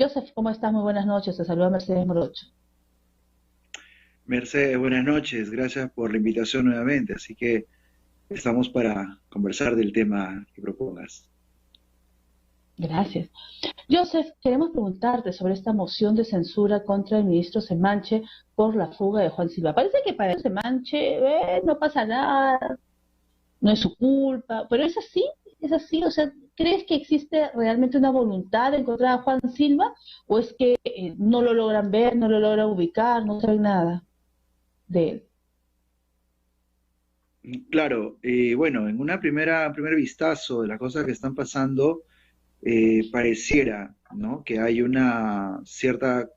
Joseph, ¿cómo estás? Muy buenas noches. Te saluda Mercedes Morocho. Mercedes, buenas noches. Gracias por la invitación nuevamente. Así que estamos para conversar del tema que propongas. Gracias. Joseph, queremos preguntarte sobre esta moción de censura contra el ministro Semanche por la fuga de Juan Silva. Parece que para el Semanche no pasa nada, no es su culpa, pero es así, o sea, ¿crees que existe realmente una voluntad de encontrar a Juan Silva o es que no lo logran ver, no lo logran ubicar, no saben nada de él? Claro, bueno, en un primer vistazo de las cosas que están pasando, pareciera, ¿no? Que hay una cierta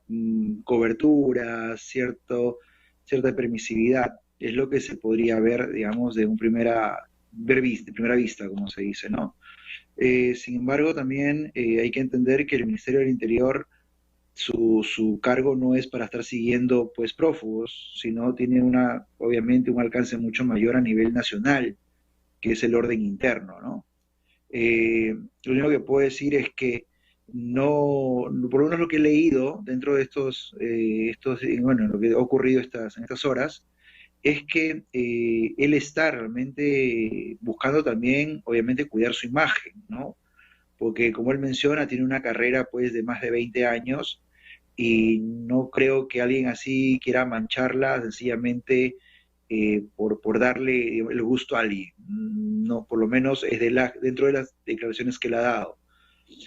cobertura, cierta permisividad. Es lo que se podría ver, digamos, de primera vista, como se dice, ¿no? Sin embargo, también hay que entender que el Ministerio del Interior, su cargo no es para estar siguiendo pues prófugos, sino tiene obviamente un alcance mucho mayor a nivel nacional, que es el orden interno, ¿no? Lo único que puedo decir es que no, por lo menos lo que he leído dentro de bueno, lo que ha ocurrido en estas horas, es que él está realmente buscando también, obviamente, cuidar su imagen, ¿no? Porque como él menciona, tiene una carrera pues de más de 20 años y no creo que alguien así quiera mancharla sencillamente por darle el gusto a alguien. No, por lo menos es dentro de las declaraciones que él ha dado.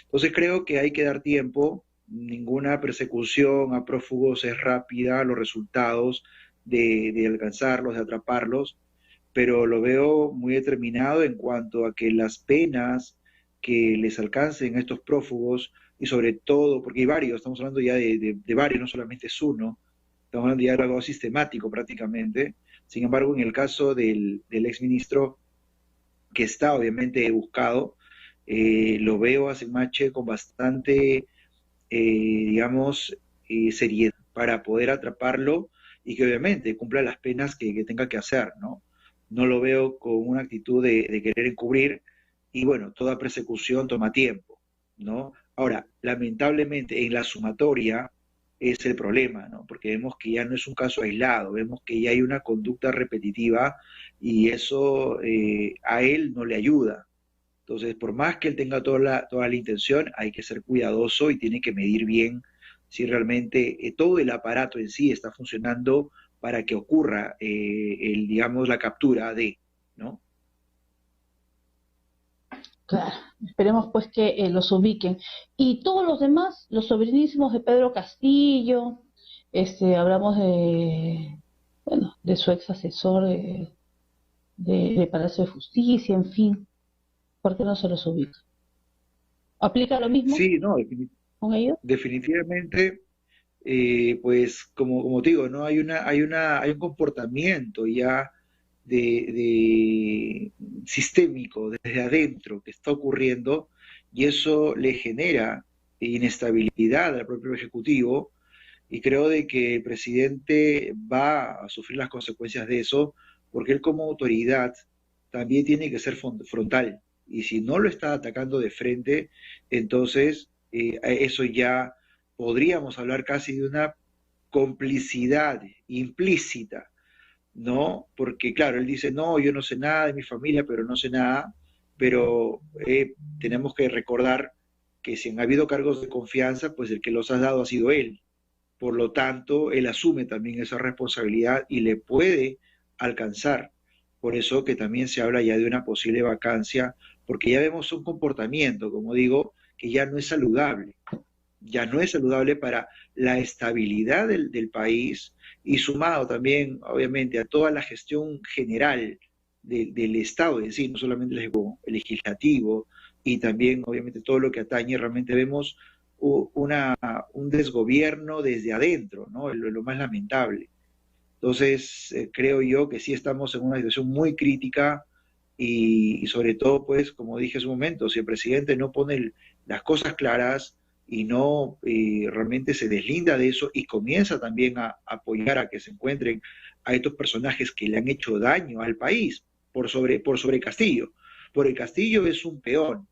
Entonces creo que hay que dar tiempo, ninguna persecución a prófugos es rápida, los resultados de alcanzarlos, de atraparlos, pero lo veo muy determinado en cuanto a que las penas que les alcancen a estos prófugos, y sobre todo, porque hay varios, estamos hablando ya de varios, no solamente es uno, estamos hablando ya de algo sistemático prácticamente. Sin embargo, en el caso del exministro, que está obviamente buscado, lo veo a Semache con bastante, digamos, seriedad para poder atraparlo y que obviamente cumpla las penas que tenga que hacer, ¿no? No lo veo con una actitud de querer encubrir y bueno, toda persecución toma tiempo, ¿no? Ahora, lamentablemente en la sumatoria es el problema, ¿no? Porque vemos que ya no es un caso aislado, vemos que ya hay una conducta repetitiva y eso a él no le ayuda. Entonces, por más que él tenga toda la intención, hay que ser cuidadoso y tiene que medir bien si realmente todo el aparato en sí está funcionando para que ocurra, digamos, la captura de, ¿no? Claro, esperemos pues que los ubiquen. Y todos los demás, los sobrinísimos de Pedro Castillo, hablamos bueno, de su ex asesor de Palacio de Justicia, en fin, ¿por qué no se los ubica? ¿Aplica lo mismo Sí, no, con ellos? definitivamente, pues como te digo, ¿no? Hay un comportamiento ya de sistémico desde adentro que está ocurriendo y eso le genera inestabilidad al propio Ejecutivo y creo de que el presidente va a sufrir las consecuencias de eso porque él como autoridad también tiene que ser frontal y si no lo está atacando de frente, entonces eso ya podríamos hablar casi de una complicidad implícita, ¿no? Porque claro, él dice, no, yo no sé nada de mi familia, pero no sé nada, pero tenemos que recordar que si han habido cargos de confianza, pues el que los ha dado ha sido él. Por lo tanto, él asume también esa responsabilidad y le puede alcanzar. Por eso que también se habla ya de una posible vacancia, porque ya vemos un comportamiento, como digo, que ya no es saludable para la estabilidad del país y sumado también, obviamente, a toda la gestión general del Estado en sí, no solamente el legislativo y también, obviamente, todo lo que atañe, realmente vemos un desgobierno desde adentro, ¿no? Lo más lamentable. Entonces, creo yo que sí estamos en una situación muy crítica y sobre todo, pues, como dije hace un momento, si el presidente no pone las cosas claras y no realmente se deslinda de eso y comienza también a apoyar a que se encuentren a estos personajes que le han hecho daño al país por sobre Castillo. Por el Castillo es un peón,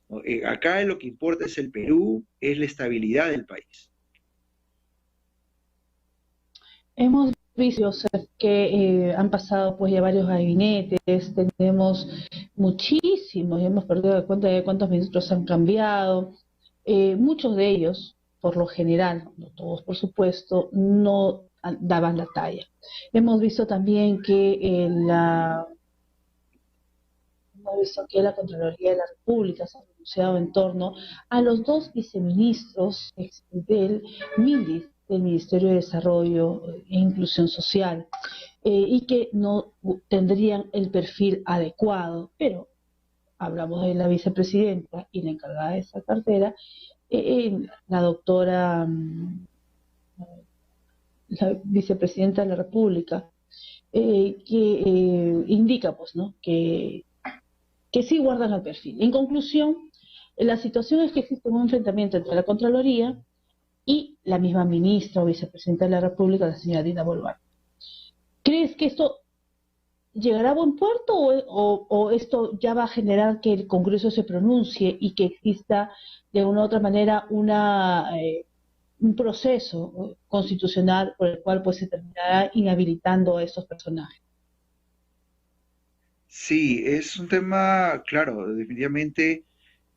¿no? Acá lo que importa es el Perú, es la estabilidad del país. Hemos visto, Joseph, que han pasado pues ya varios gabinetes, tenemos muchísimos, y hemos perdido la cuenta de cuántos ministros han cambiado. Muchos de ellos, por lo general, no todos por supuesto, no daban la talla. Hemos visto también que hemos visto que la Contraloría de la República se ha pronunciado en torno a los dos viceministros del MINDIS, del Ministerio de Desarrollo e Inclusión Social, y que no tendrían el perfil adecuado, pero hablamos de la vicepresidenta y la encargada de esa cartera, la doctora, la vicepresidenta de la República, que indica pues, ¿no? que sí guardan el perfil. En conclusión, la situación es que existe un enfrentamiento entre la Contraloría y la misma ministra o vicepresidenta de la República, la señora Dina Boluarte. ¿Crees que esto llegará a buen puerto o esto ya va a generar que el Congreso se pronuncie y que exista de una u otra manera un proceso constitucional por el cual pues se terminará inhabilitando a estos personajes? Sí, es un tema, claro, definitivamente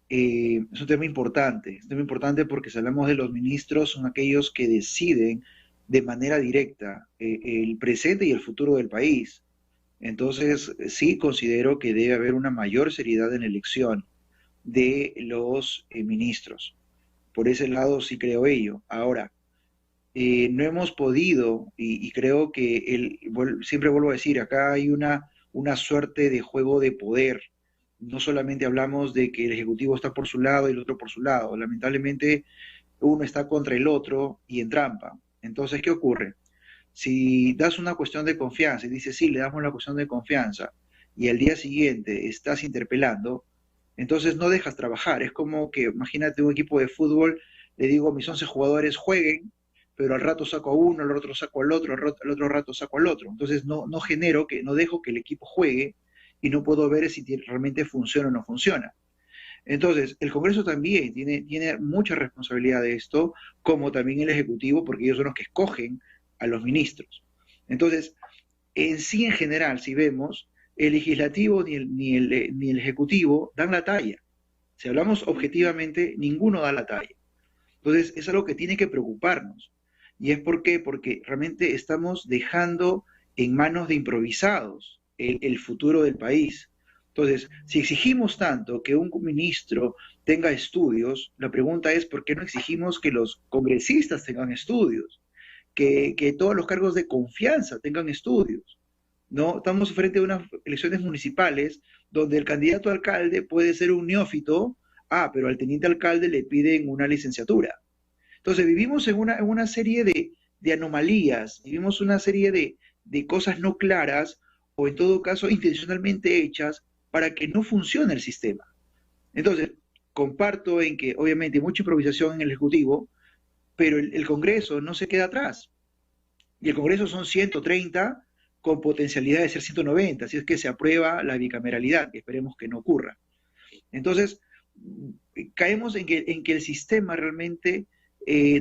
es un tema importante porque si hablamos de los ministros, son aquellos que deciden de manera directa el presente y el futuro del país. Entonces, sí considero que debe haber una mayor seriedad en la elección de los ministros. Por ese lado sí creo ello. Ahora, no hemos podido, y creo que siempre vuelvo a decir, acá hay una suerte de juego de poder. No solamente hablamos de que el Ejecutivo está por su lado y el otro por su lado. Lamentablemente, uno está contra el otro y en trampa. Entonces, ¿qué ocurre? Si das una cuestión de confianza y dices, sí, le damos la cuestión de confianza, y al día siguiente estás interpelando, entonces no dejas trabajar. Es como que, imagínate un equipo de fútbol, le digo a mis 11 jugadores jueguen, pero al rato saco a uno, al otro saco al otro, al otro rato saco al otro. Entonces no genero, no dejo que el equipo juegue y no puedo ver si realmente funciona o no funciona. Entonces, el Congreso también tiene mucha responsabilidad de esto, como también el Ejecutivo, porque ellos son los que escogen a los ministros. Entonces, en sí, en general, si vemos, el legislativo ni el ejecutivo dan la talla. Si hablamos objetivamente, ninguno da la talla. Entonces, es algo que tiene que preocuparnos. ¿Y es por qué? Porque realmente estamos dejando en manos de improvisados el futuro del país. Entonces, si exigimos tanto que un ministro tenga estudios, la pregunta es ¿por qué no exigimos que los congresistas tengan estudios? Que todos los cargos de confianza tengan estudios. ¿No? Estamos frente a unas elecciones municipales donde el candidato a alcalde puede ser un neófito, pero al teniente alcalde le piden una licenciatura. Entonces vivimos en una serie de anomalías, vivimos una serie de cosas no claras o en todo caso intencionalmente hechas para que no funcione el sistema. Entonces, comparto en que obviamente hay mucha improvisación en el Ejecutivo, pero el Congreso no se queda atrás. Y el Congreso son 130 con potencialidad de ser 190, si es que se aprueba la bicameralidad, que esperemos que no ocurra. Entonces, caemos en que el sistema realmente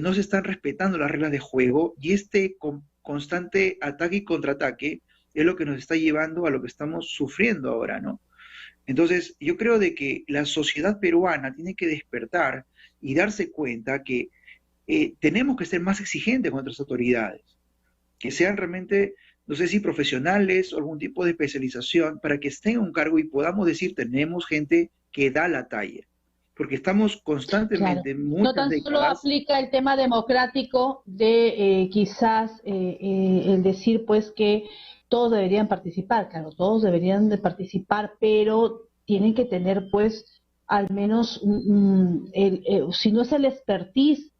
no se están respetando las reglas de juego y este constante ataque y contraataque es lo que nos está llevando a lo que estamos sufriendo ahora, ¿no? Entonces, yo creo de que la sociedad peruana tiene que despertar y darse cuenta que tenemos que ser más exigentes con nuestras autoridades, que sean realmente, no sé si profesionales o algún tipo de especialización para que estén en un cargo y podamos decir, tenemos gente que da la talla. Porque estamos constantemente, Claro. No muchas tan solo décadas. aplica el tema democrático de quizás el decir pues que todos deberían participar, claro, todos deberían de participar, pero tienen que tener pues al menos, si no es el expertise,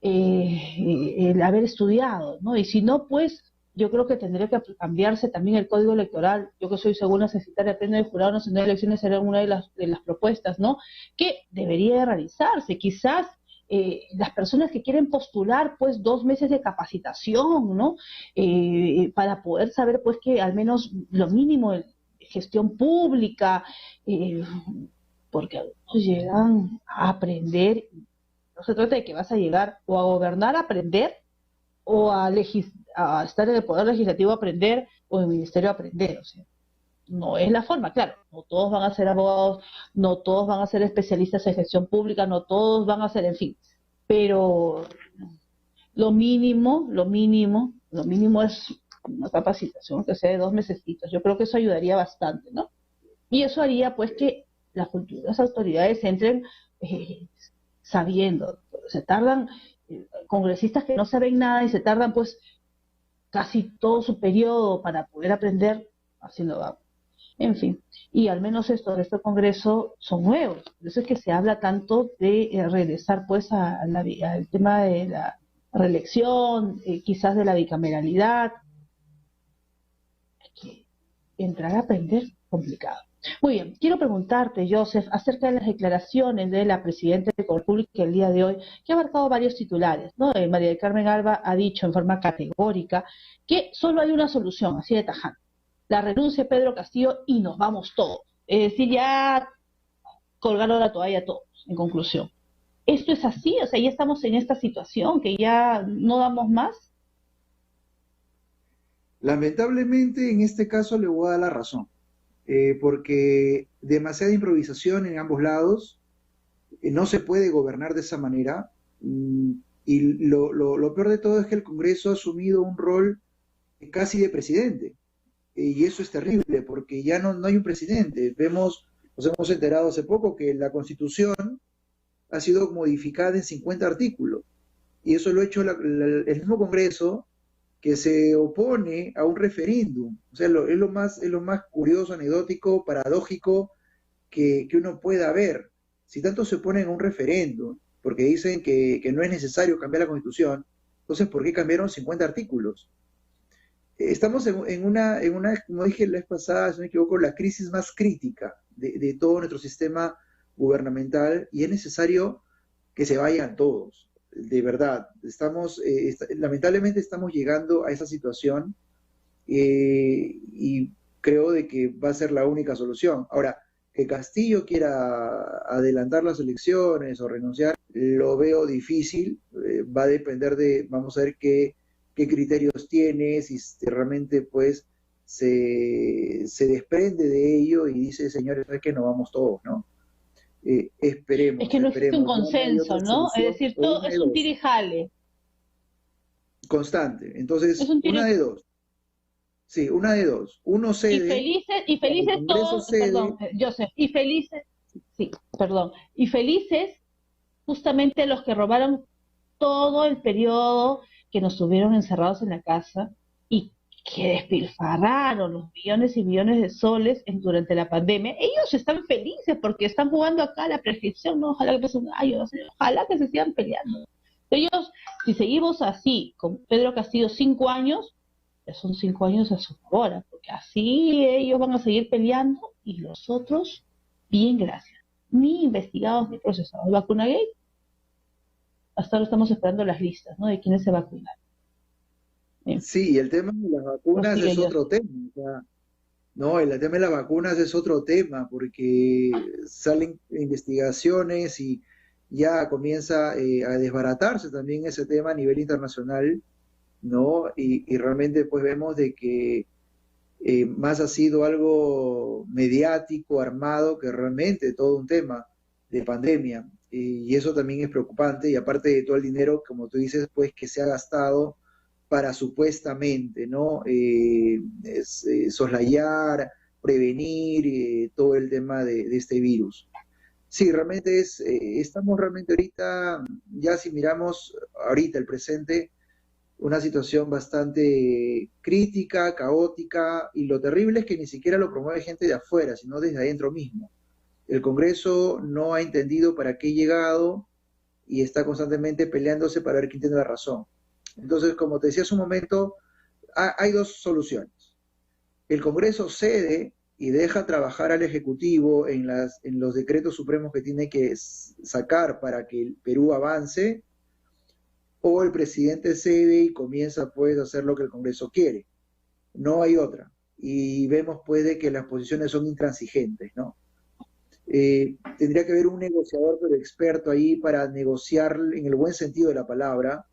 el haber estudiado, ¿no? Y si no, pues yo creo que tendría que cambiarse también el código electoral. Yo que soy segunda secretaria de pleno de jurado nacional de elecciones será una de las propuestas, ¿no? Que debería de realizarse. Quizás las personas que quieren postular, pues 2 meses de capacitación, ¿no? Para poder saber, pues que al menos lo mínimo de gestión pública, porque algunos llegan a aprender. No se trata de que vas a llegar o a gobernar a aprender o a estar en el poder legislativo a aprender o en el ministerio a aprender. O sea, no es la forma, claro. No todos van a ser abogados, no todos van a ser especialistas en gestión pública, no todos van a ser, en fin. Pero lo mínimo es una capacitación que sea de 2 mesecitos. Yo creo que eso ayudaría bastante, ¿no? Y eso haría pues que las futuras autoridades entren eh, sabiendo. Se tardan congresistas que no saben nada y se tardan pues casi todo su periodo para poder aprender, así no va. En fin, y al menos estos de este Congreso son nuevos. Por eso es que se habla tanto de regresar pues al tema de la reelección, quizás de la bicameralidad. Hay que entrar a aprender complicado. Muy bien, quiero preguntarte, Joseph, acerca de las declaraciones de la Presidenta de la República el día de hoy, que ha abarcado varios titulares, ¿no? María del Carmen Alba ha dicho en forma categórica que solo hay una solución, así de tajante: la renuncia de Pedro Castillo y nos vamos todos. Es decir, ya colgaron la toalla todos, en conclusión. ¿Esto es así? O sea, ya estamos en esta situación que ya no damos más. Lamentablemente, en este caso le voy a dar la razón, porque demasiada improvisación en ambos lados, no se puede gobernar de esa manera, y lo peor de todo es que el Congreso ha asumido un rol casi de presidente, y eso es terrible, porque ya no hay un presidente. Nos hemos enterado hace poco que la Constitución ha sido modificada en 50 artículos, y eso lo ha hecho el mismo Congreso que se opone a un referéndum. O sea, es lo más curioso, anecdótico, paradójico que uno pueda ver. Si tanto se oponen a un referéndum, porque dicen que no es necesario cambiar la Constitución, entonces ¿por qué cambiaron 50 artículos? Estamos como dije la vez pasada, si no me equivoco, la crisis más crítica de todo nuestro sistema gubernamental, y es necesario que se vayan todos, de verdad. Lamentablemente estamos llegando a esa situación, y creo de que va a ser la única solución. Ahora, que Castillo quiera adelantar las elecciones o renunciar, lo veo difícil. Va a depender vamos a ver qué criterios tiene, si realmente pues se desprende de ello y dice, señores, es que nos vamos todos, ¿no? Es Esperemos, que no existe un esperemos, no hay consenso, otra ¿no? Es solución, decir, o todo una de es un dos, tira y jale. constante. Es Entonces, un tira una de dos, sí, una de dos. Uno cede, y o sea, el felices Congreso todos, cede. perdón, Joseph, y felices, sí, perdón, y felices justamente los que robaron todo el periodo que nos tuvieron encerrados en la casa y que despilfarraron los millones y millones de soles durante la pandemia. Ellos están felices porque están jugando acá a la prescripción, ¿no? Ojalá que pase un año, no sé, ojalá que se sigan peleando. Ellos, si seguimos así, con Pedro Castillo 5 años, ya son 5 años a su favor, porque así ellos van a seguir peleando y los otros, bien, gracias. Ni investigados ni procesados. ¿Vacuna gay? Hasta ahora estamos esperando las listas, ¿no? De quiénes se vacunan. Bien, Sí, el tema de las vacunas prosigue es yo. otro tema. O sea, no, el tema de las vacunas es otro tema, porque salen investigaciones y ya comienza a desbaratarse también ese tema a nivel internacional, ¿no? Y realmente pues vemos de que más ha sido algo mediático, armado, que realmente todo un tema de pandemia. Y eso también es preocupante, y aparte de todo el dinero, como tú dices, pues que se ha gastado para supuestamente, ¿no? Soslayar, prevenir todo el tema de este virus. Sí, realmente estamos realmente ahorita, ya si miramos ahorita el presente, una situación bastante crítica, caótica, y lo terrible es que ni siquiera lo promueve gente de afuera, sino desde adentro mismo. El Congreso no ha entendido para qué ha llegado y está constantemente peleándose para ver quién tiene la razón. Entonces, como te decía hace un momento, hay dos soluciones. El Congreso cede y deja trabajar al Ejecutivo en los decretos supremos que tiene que sacar para que el Perú avance, o el presidente cede y comienza pues a hacer lo que el Congreso quiere. No hay otra. Y vemos pues de que las posiciones son intransigentes, ¿no? Tendría que haber un negociador, pero experto ahí para negociar, en el buen sentido de la palabra,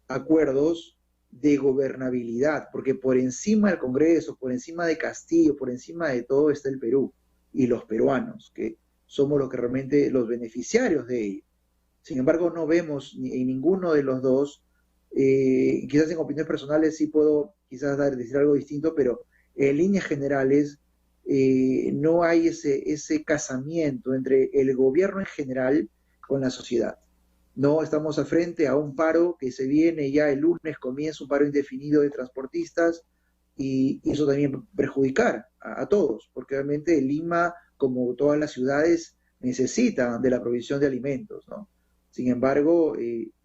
acuerdos de gobernabilidad, porque por encima del Congreso, por encima de Castillo, por encima de todo está el Perú y los peruanos, que somos los que realmente los beneficiarios de ello. Sin embargo, no vemos en ninguno de los dos, quizás en opiniones personales sí puedo quizás decir algo distinto, pero en líneas generales no hay ese casamiento entre el gobierno en general con la sociedad. No estamos a frente a un paro que se viene ya el lunes, comienza un paro indefinido de transportistas y eso también perjudicar a todos, porque realmente Lima, como todas las ciudades, necesita de la provisión de alimentos, ¿no? Sin embargo,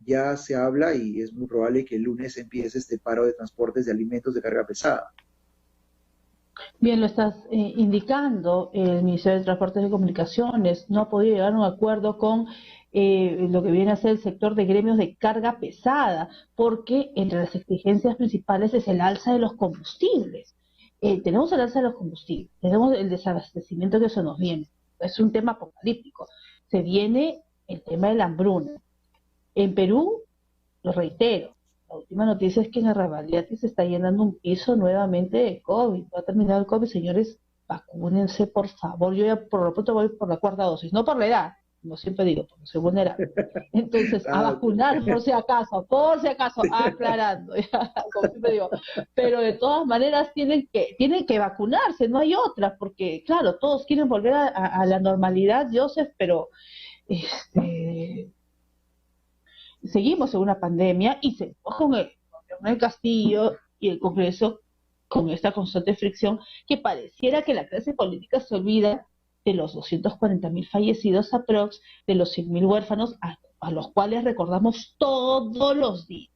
ya se habla y es muy probable que el lunes empiece este paro de transportes de alimentos de carga pesada. Bien, lo estás indicando, el Ministerio de Transportes y Comunicaciones no ha podido llegar a un acuerdo con lo que viene a ser el sector de gremios de carga pesada, porque entre las exigencias principales es el alza de los combustibles. Tenemos el alza de los combustibles, tenemos el desabastecimiento que se nos viene, es un tema apocalíptico. Se viene el tema de la hambruna. En Perú, lo reitero, la última noticia es que en Arrabaliati se está llenando un piso nuevamente de COVID. Va a terminar el COVID, señores, vacúnense, por favor. Yo ya por lo pronto voy por la cuarta dosis, no por la edad, como siempre digo, porque soy vulnerable. Entonces, a Ah, vacunar por si acaso, aclarando, ya, como siempre digo. Pero de todas maneras tienen que vacunarse, no hay otra, porque claro, todos quieren volver a la normalidad, Joseph, pero este seguimos en una pandemia y seguimos con el gobierno del Castillo y el Congreso con esta constante fricción que pareciera que la clase política se olvida de los 240.000 fallecidos aprox, de los 100.000 huérfanos a los cuales recordamos todos los días.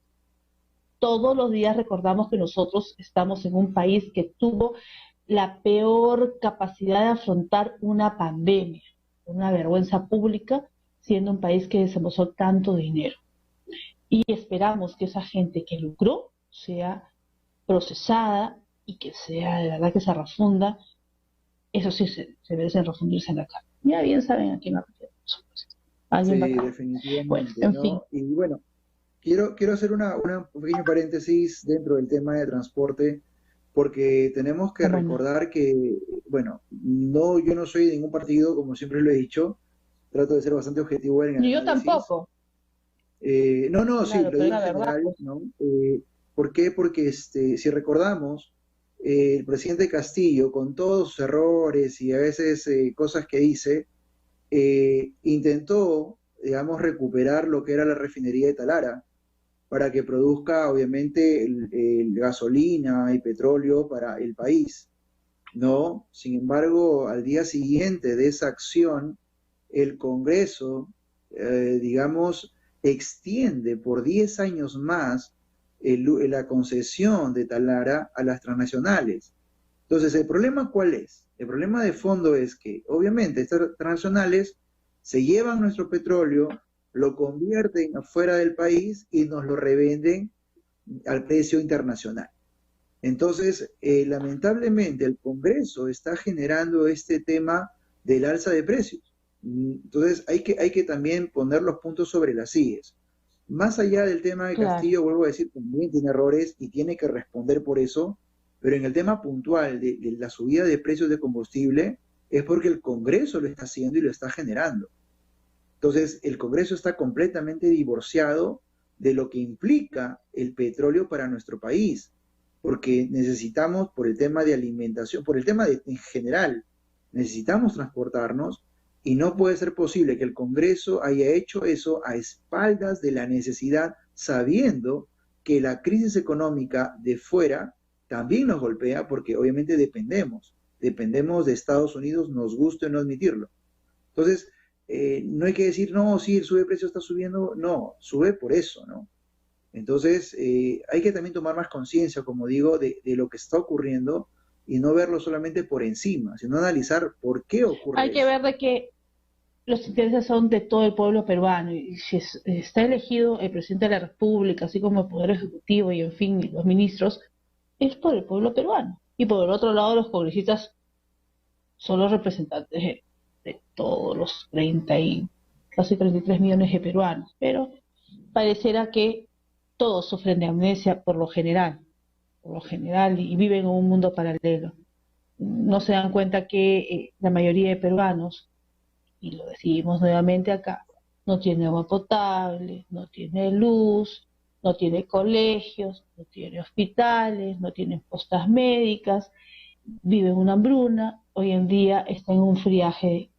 Todos los días recordamos que nosotros estamos en un país que tuvo la peor capacidad de afrontar una pandemia, una vergüenza pública, siendo un país que desembolsó tanto dinero. Y esperamos que esa gente que lucró sea procesada y que sea de verdad que se refunda. Eso sí, se merecen refundirse en la cara. Ya bien saben a quién me refiero. Alguien sí, bacán. Bueno, definitivamente, en fin. ¿no? Y bueno, quiero hacer un pequeño paréntesis dentro del tema de transporte, porque tenemos que Bueno, recordar que, bueno, no, yo no soy de ningún partido, como siempre lo he dicho, trato de ser bastante objetivo en el yo análisis. tampoco. No, no, sí, Claro, lo pero digo en la verdad, general, pues, ¿no? ¿Por qué? Porque si recordamos, el presidente Castillo, con todos sus errores y a veces cosas que dice, intentó, digamos, recuperar lo que era la refinería de Talara para que produzca, obviamente, el gasolina y petróleo para el país, ¿no? Sin embargo, al día siguiente de esa acción, el Congreso, digamos, extiende por 10 años más la concesión de Talara a las transnacionales. Entonces, ¿el problema cuál es? El problema de fondo es que, obviamente, estas transnacionales se llevan nuestro petróleo, lo convierten afuera del país y nos lo revenden al precio internacional. Entonces, lamentablemente, el Congreso está generando este tema del alza de precios. Entonces, hay que también poner los puntos sobre las IES. Más allá del tema de claro. Castillo, vuelvo a decir, también tiene errores y tiene que responder por eso, pero en el tema puntual de la subida de precios de combustible, es porque el Congreso lo está haciendo y lo está generando. Entonces, el Congreso está completamente divorciado de lo que implica el petróleo para nuestro país, porque necesitamos, por el tema de alimentación, por el tema en general, necesitamos transportarnos y no puede ser posible que el Congreso haya hecho eso a espaldas de la necesidad, sabiendo que la crisis económica de fuera también nos golpea porque obviamente dependemos de Estados Unidos, nos guste o no admitirlo. Entonces, no hay que decir, no, sí, el sube precio está subiendo, no, sube por eso, ¿no? Entonces, hay que también tomar más conciencia, como digo, de lo que está ocurriendo y no verlo solamente por encima, sino analizar por qué Hay ocurre que eso. ver de que los intereses son de todo el pueblo peruano y si está elegido el presidente de la República, así como el Poder Ejecutivo y en fin los ministros, es por el pueblo peruano. Y por el otro lado los congresistas son los representantes de todos los 30 y casi 33 millones de peruanos, pero pareciera que todos sufren de amnesia por lo general, y viven en un mundo paralelo. No se dan cuenta que la mayoría de peruanos, y lo decimos nuevamente acá, no tiene agua potable, no tiene luz, no tiene colegios, no tiene hospitales, no tiene postas médicas, vive en una hambruna. Hoy en día está en un friaje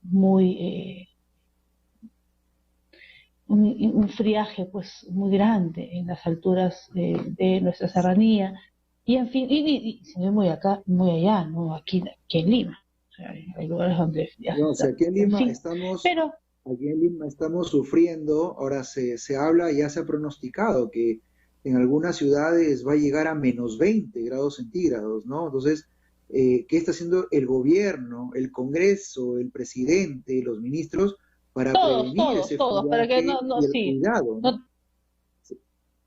un friaje pues muy grande en las alturas de nuestra serranía, y en fin, y se ve muy acá, muy allá, ¿no? Aquí en Lima. O sea, hay lugares donde ya No, o sea, está, aquí en en Lima fin. estamos, Pero aquí en Lima estamos sufriendo, ahora se habla, ya se ha pronosticado que en algunas ciudades va a llegar a -20 grados centígrados, ¿no? Entonces, ¿qué está haciendo el gobierno, el Congreso, el presidente, los ministros para todos, prevenir todos, ese todos, para que follaje y el sí, cuidado, ¿no? no,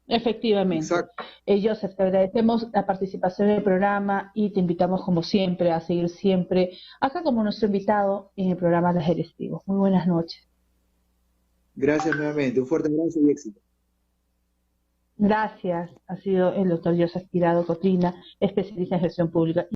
efectivamente. Exacto. Joseph, te agradecemos la participación en el programa y te invitamos como siempre a seguir siempre acá como nuestro invitado en el programa Las Directivos. Muy buenas noches. Gracias nuevamente, un fuerte abrazo y éxito. Gracias. Ha sido el doctor Joseph Tirado Cotrina, especialista en gestión pública.